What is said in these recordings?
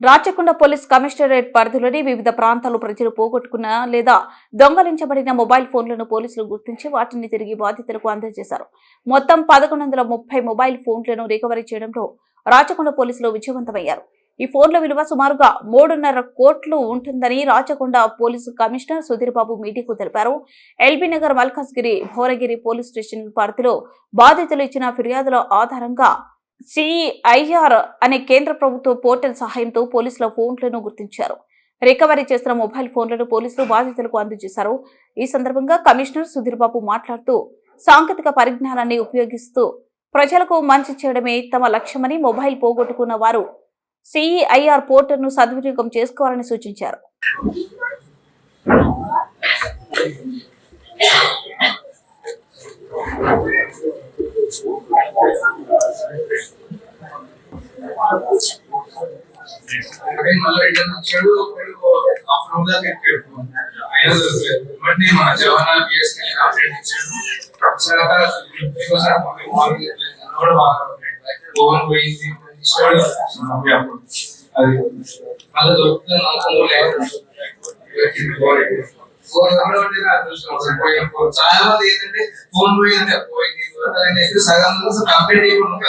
Rachakonda police commissionerate పరిధిలోని వివిధ ప్రాంతాల్లో ప్రజలు పోగొట్టుకున్న లేదా దొంగలించబడిన మొబైల్ ఫోన్లను పోలీసులు గుర్తించి వాటిని తిరిగి బాధితులకు అందజేశారు. మొత్తం 1130 మొబైల్ ఫోన్లను రికవరీ చేయడంలో రాచకొండ పోలీసులు విజయవంతమయ్యారు. ఈ ఫోన్ల విలువ సుమారుగా 3.5 కోట్లు ఉంటుందని రాచకొండ పోలీసు కమిషనర్ సుధీర్ బాబు మీడియాకు తెలిపారు. ఎల్బీ నగర్, మల్కాజ్గిరి, భోరగిరి పోలీస్ స్టేషన్ పరిధిలో బాధితులు ఇచ్చిన ఫిర్యాదుల ఆధారంగా CEIR అనే కేంద్ర ప్రభుత్వ పోర్టల్ సహాయంతో పోలీసుల ఫోన్లను గుర్తించారు. రికవరీ చేసిన మొబైల్ ఫోన్లను పోలీసులు బాధితులకు అందజేశారు. ఈ సందర్భంగా కమిషనర్ సుధీర్ బాబు మాట్లాడుతూ సాంకేతిక పరిజ్ఞానాన్ని ఉపయోగిస్తూ ప్రజలకు మంచి చేయడమే తమ లక్ష్యమని, మొబైల్ పోగొట్టుకున్న వారు CEIR పోర్టల్ను సద్వినియోగం చేసుకోవాలని సూచించారు. చాలా మంది ఏంటంటే ఫోన్ పోయింది సగం కంప్లీట్ అయిపోయింది.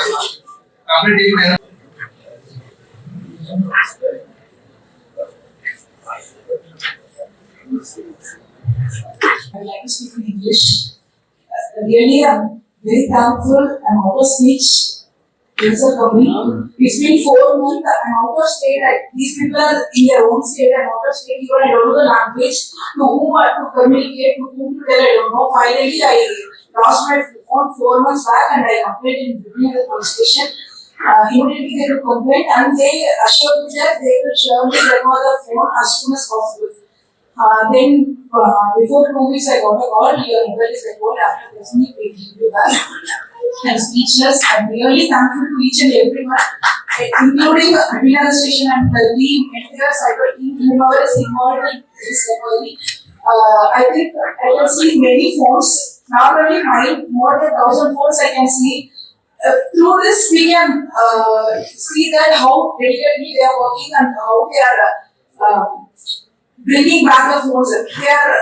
I'd like to speak in English. Really, I'm very thankful. I'm out of speech. Things are coming. It's been 4 months. I'm out of state. These people are in their own state. I'm out of state. Even I don't know the language to whom to communicate, to whom to tell. I don't know. Finally, I lost my phone 4 months back, and I applied in the police station. Immediately they will complain, and they assured me that they will surely recover the phone as soon as possible. Then before 2 weeks I got a call. Your mobile is recorded. After listening, we give you back. I'm speechless. I'm really thankful to each and everyone, including Abhinandan Station and the team, entire cyber team, whoever is involved in this recovery. I think I can see many phones, not only mine, more than 1,000 phones I can see. Through this we can see that how delicately they are working and how they are bringing back the phones. They are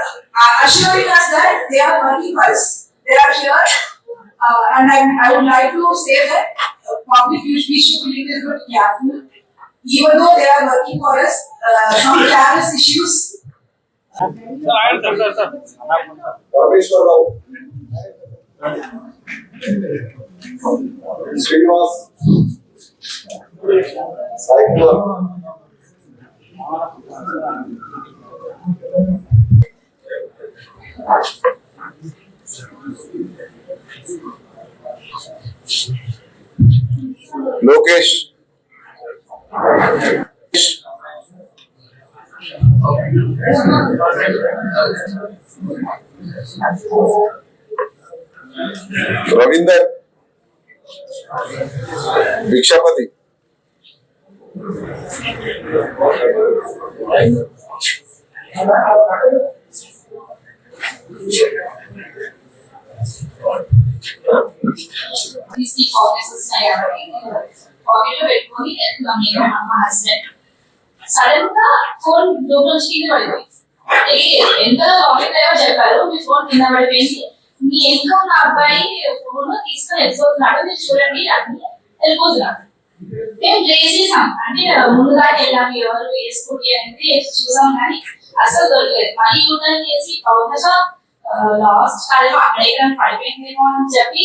assuring us that they are working for us. They are here, and I would like to say that public we should be a little bit careful. Even though they are working for us, some careless issues. Srinivas, Cycler, Lokesh, Ravinder, Vikshapati, These key officers pocket పెట్టుకొని మా husband sudden గా phone లోపల కింద పడిపోయింది. ఎంత pocket అయ్యో చెప్పారు, మీ phone కింద పడిపోయింది, మీ ఎంత ఉన్న అబ్బాయి ఫోన్ తీసుకొని వెళ్ళిపోతున్నాడు, మీరు చూడండి అని వెళ్ళిపోతున్నాడు. మేము ట్రేస్ చేసాం, అంటే ముందుగా వెళ్ళాము ఎవరు వేసుకుంటే అనేది చూసాం, కానీ అసలు దొరకలేదు. మళ్ళీ యూటర్న్ చేసి బహుశా లాస్ట్ కాలేమో అక్కడ ఎక్కడ పడిపోయిందేమో అని చెప్పి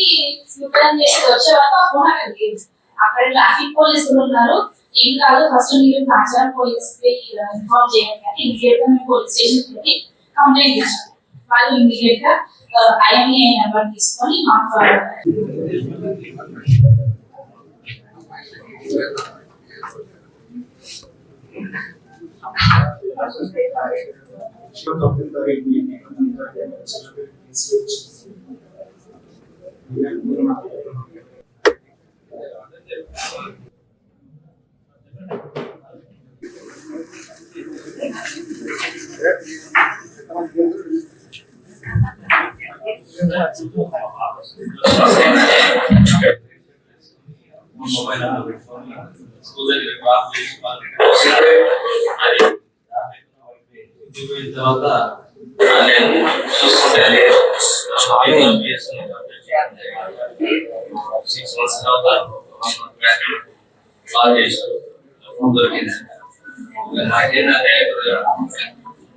యూటర్న్ చేసి వచ్చే వరకు ఆ ఫోన్ అక్కడ లేదు. అక్కడ ట్రాఫిక్ పోలీసులు ఉన్నారు. ఏం కాదు, ఫస్ట్ మీరు నాచారం పోలీస్ ఇన్ఫార్మ్ చేయాలి, కానీ ఇమీడియట్ గా మేము పోలీస్ స్టేషన్ కి కంప్లైంట్ చేసాం. వాళ్ళు ఇమీడియట్ గా IMEI నెంబర్ తీసుకొని మాట్లాడారు. Mobile స్కూల్ దగ్గర క్లాస్ చేసి పోయిన తర్వాత నేను చూసుకుంటే 6 months తర్వాత కాల్ చేశారు, ఫోన్ దొరికింది. నాకేంటంటే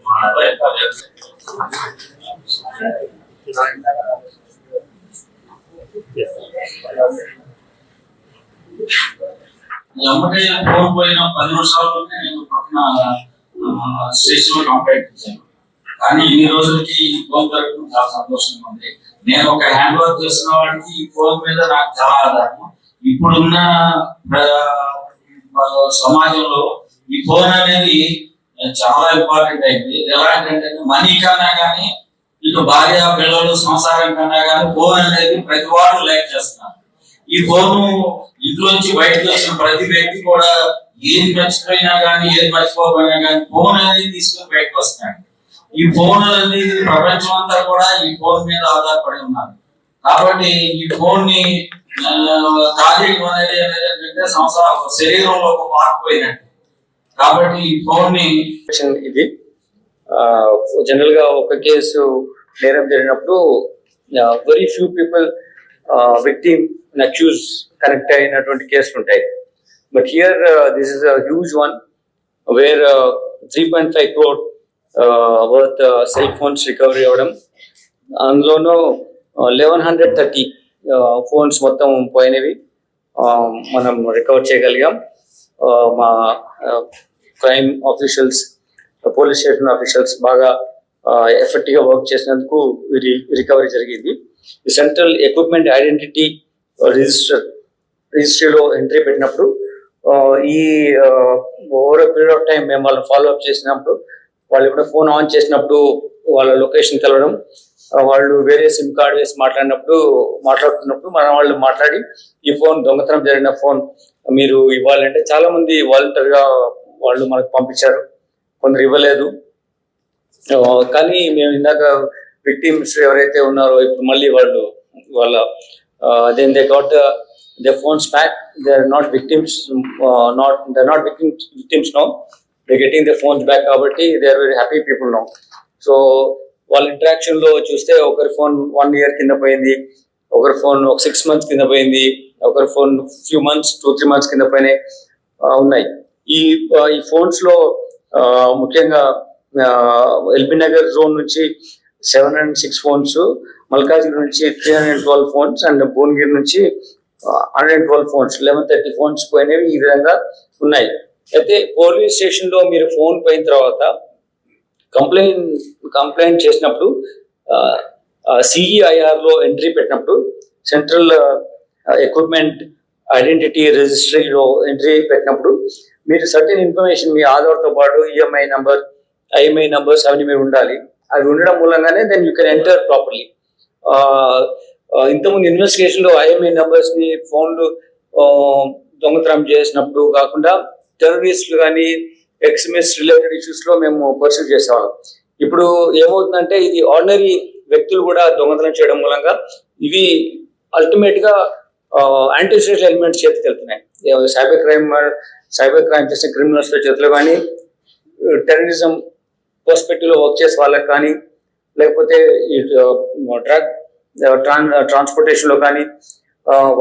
మా వైఫ్ ఎమ్మటే ఫోన్ పోయిన 10 నిమిషాలలోనే నేను పక్కన స్టేషన్ లో కంప్లైంట్ ఇచ్చాను. కానీ ఇన్ని రోజులకి ఈ ఫోన్ దొరకడం చాలా సంతోషంగా ఉంది. నేను ఒక హ్యాండ్ వర్క్ చేస్తున్న వాడికి ఈ ఫోన్ మీద నాకు చాలా ఆధారం. ఇప్పుడున్న సమాజంలో ఈ ఫోన్ అనేది చాలా ఇంపార్టెంట్ అయింది. ఎలాంటి మనీ కన్నా కానీ, ఇటు భార్య పిల్లలు సంసారం కన్నా కానీ ఫోన్ అనేది ప్రతి వాడు లైక్ చేస్తున్నారు. ఈ ఫోను ఇంట్లోంచి బయటకు వచ్చిన ప్రతి వ్యక్తి కూడా ఏది మర్చిపోయినా కానీ ఏది మర్చిపోయినా కానీ ఫోన్ అనేది తీసుకొని బయటకు వస్తున్నాడు. ఈ ఫోన్ అనేది ప్రపంచం అంతా కూడా ఈ ఫోన్ మీద ఆధారపడి ఉన్నారు. కాబట్టి ఈ ఫోన్ ని కాజేయడం అనేది ఏంటంటే శరీరంలో ఒక మార్పు పోయినట్టు. కాబట్టి ఈ ఫోన్ ని ఇది జనరల్ గా ఒక కేసు నేరం జరిగినప్పుడు very few people victim accused connect అయినటువంటి కేసులు ఉంటాయి. But here this is a huge one where 3.5 crore worth cell phones recovery అవ్వడం. అందులోనూ 1130 ఫోన్స్ మొత్తం పోయినవి మనం రికవర్ చేయగలిగాం. మా crime officials, police station officials బాగా ఎఫెక్ట్ గా వర్క్ చేసినందుకు రికవరీ జరిగింది. ఈ సెంట్రల్ ఎక్విప్మెంట్ ఐడెంటిటీ రిజిస్ట్రీలో ఎంట్రీ పెట్టినప్పుడు ఈ ఓవర్ పీరియడ్ ఆఫ్ టైం మేము వాళ్ళు ఫాలో అప్ చేసినప్పుడు వాళ్ళు ఎప్పుడో ఫోన్ ఆన్ చేసినప్పుడు వాళ్ళ లొకేషన్ తెలవడం, వాళ్ళు వేరే సిమ్ కార్డ్ వేసి మాట్లాడుతున్నప్పుడు మన వాళ్ళు మాట్లాడి ఈ ఫోన్ దొంగతనం జరిగిన ఫోన్ మీరు ఇవ్వాలంటే చాలా మంది వాలంటీర్ గా వాళ్ళు మనకు పంపించారు, కొందరు ఇవ్వలేదు. కానీ మేము ఇందాక విక్టిమ్స్ ఎవరైతే ఉన్నారో ఇప్పుడు మళ్ళీ వాళ్ళ then they got their phones back. They are not victims, they're not victims now. They're getting their phones back. Kabatti they are very happy people now. So వాళ్ళ ఇంటరాక్షన్ లో చూస్తే ఒకరి ఫోన్ 1 year కింద పోయింది, ఒకరి ఫోన్ 6 months కింద పోయింది, ఒకరి ఫోన్ few months 2-3 months కింద పోయినాయి ఉన్నాయి. ఈ ఫోన్స్ లో ముఖ్యంగా ఎల్బీ నగర్ జోన్ నుంచి 706 ఫోన్స్, మల్కాజ్గిరి నుంచి 312 ఫోన్స్ అండ్ భువనగిరి నుంచి 112 ఫోన్స్, 1130 ఫోన్స్ పోయినవి ఈ విధంగా ఉన్నాయి. అయితే పోలీస్ స్టేషన్ లో మీరు ఫోన్ పోయిన తర్వాత కంప్లైంట్ చేసినప్పుడు సిఈఐఆర్ లో ఎంట్రీ పెట్టినప్పుడు సెంట్రల్ ఎక్విప్మెంట్ ఐడెంటిటీ రిజిస్ట్రీలో ఎంట్రీ పెట్టినప్పుడు మీరు సర్టెన్ ఇన్ఫర్మేషన్ మీ ఆధార్తో పాటు ఈఎంఐ నంబర్, ఐఎంఐ నంబర్స్ అవన్నీ మీరు ఉండాలి. అవి ఉండడం మూలంగానే then you can enter properly. ఇంతకుముందు ఇన్వెస్టిగేషన్ లో ఐఎంఐ నంబర్స్ ని ఫోన్లు దొంగతనం చేసినప్పుడు కాకుండా టెర్రరిస్టులు కానీ ఎక్స్ట్రీమిస్ట్ రిలేటెడ్ ఇష్యూస్ లో మేము పర్సూ చేసేవాళ్ళం. ఇప్పుడు ఏమవుతుందంటే ఇది ఆర్డినరీ వ్యక్తులు కూడా దొంగతనం చేయడం మూలంగా ఇవి అల్టిమేట్ గా యాంటీ సోషల్ ఎలిమెంట్స్ చేతికి వెళ్తున్నాయి. సైబర్ క్రైమ్ చేసిన క్రిమినల్స్ చేతిలో కానీ, టెర్రరిజం పర్స్పెక్టివ్ లో వర్క్ చేసే వాళ్ళకి కానీ, లేకపోతే డ్రగ్ ట్రాన్స్పోర్టేషన్ లో కానీ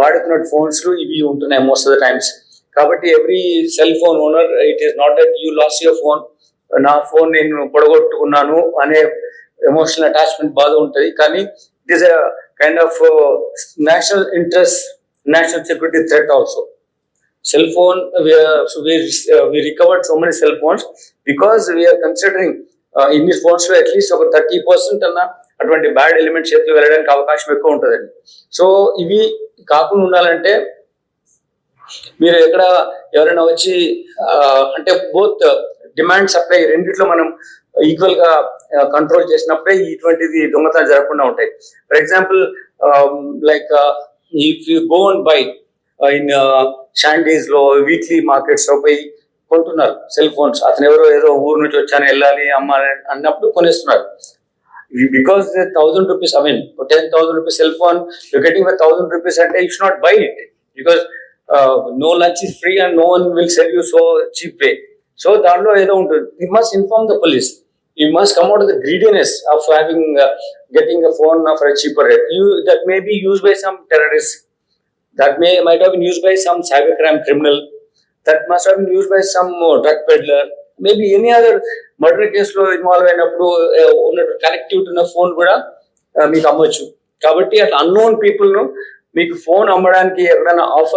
వాడుతున్న ఫోన్స్ ఇవి ఉంటున్నాయి మోస్ట్ ఆఫ్ ద టైమ్స్. కాబట్టి every cell phone owner, it is not that you lost your phone, నా ఫోన్ నేను పొడగొట్టుకున్నాను అనే ఎమోషనల్ అటాచ్మెంట్ బాధ ఉంటుంది. కానీ it is a kind of national interest, national security threat also. Cell phone, we recovered so many cell phones because we are considering in these phones లో at least ఒక 30% అన్న అటువంటి బ్యాడ్ ఎలిమెంట్స్ చేతిలో వెళ్ళడానికి అవకాశం ఎక్కువ ఉంటుందండి. సో ఇవి కాకుండా ఉండాలంటే మీరు ఎవరైనా వచ్చి అంటే బోత్ డిమాండ్ సప్లై రెండిట్లో మనం ఈక్వల్ గా కంట్రోల్ చేసినప్పుడే ఇటువంటిది దొంగతనాలు జరగకుండా ఉంటాయి. For example like if you go and buy in Shandy's లో వీక్లీ మార్కెట్స్ లో పోయి కొంటున్నారు సెల్ ఫోన్స్, అతను ఏదో ఊరు నుంచి వచ్చాను వెళ్ళాలి అమ్మాలి అన్నప్పుడు కొనేస్తున్నారు. Because 1000 rupees, I mean 10,000 rupees cell phone you're getting for 1000 rupees అంటే you should not buy it because no lunch is free and no one will sell you so cheap way. So దాంట్లో ఏదో ఉంటుంది. You must inform the police. You must come out of the greediness of getting a phone for a cheaper rate. That may be used by some terrorist. That might have been used by some cybercrime criminal. That must have been used by some drug peddler. Maybe any other murder case lo involve అయినప్పుడు ఉన్న connectivity ఉన్న phone కూడా మీకు అమ్మొచ్చు. కాబట్టి అట్లా unknown people ను మీకు ఫోన్ అమ్మడానికి ఎక్కడైనా ఆఫర్